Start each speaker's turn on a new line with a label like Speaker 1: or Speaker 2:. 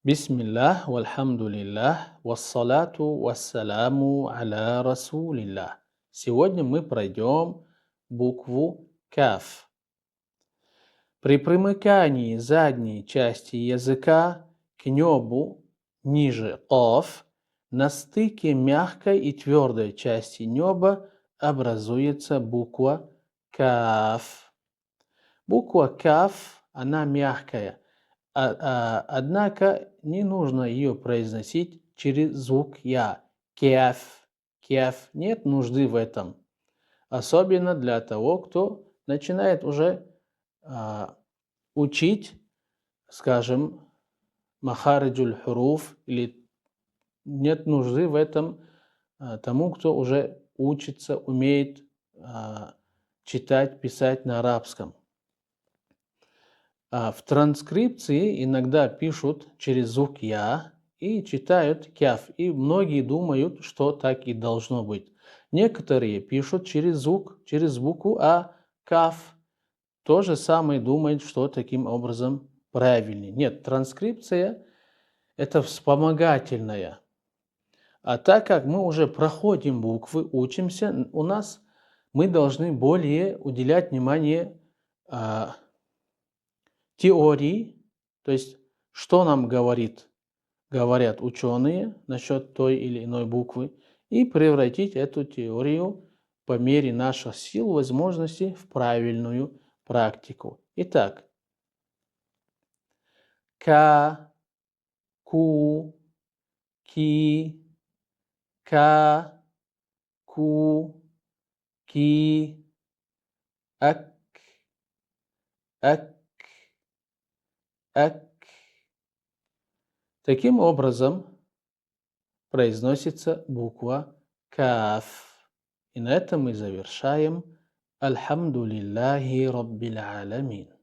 Speaker 1: Бисмиллах, вальхамдулиллах, вассалату вассаляму аля расулиллах. Сегодня мы пройдем букву каф. При примыкании задней части языка к небу ниже каф на стыке мягкой и твердой части неба образуется буква каф. Буква каф, она мягкая. Однако не нужно ее произносить через звук «я». Кеф, кеф. Нет нужды в этом. Особенно для того, кто начинает уже учить, скажем, махариджуль хуруф, или нет нужды в этом тому, кто уже учится, умеет читать, писать на арабском. В транскрипции иногда пишут через звук «я» и читают «кяф», и многие думают, что так и должно быть. Некоторые пишут через звук, через букву «а», «каф», то же самое думают, что таким образом правильнее. Нет, транскрипция – это вспомогательная. А так как мы уже проходим буквы, учимся, мы должны более уделять внимание теории, то есть что нам говорят ученые насчет той или иной буквы, и превратить эту теорию по мере наших сил, возможностей в правильную практику. Итак, ка, ку, ки, ка, ку, ки, ак, ак, ак. Таким образом произносится буква каф. И на этом мы завершаем. Альхамдулиллахи Раббил Аламин.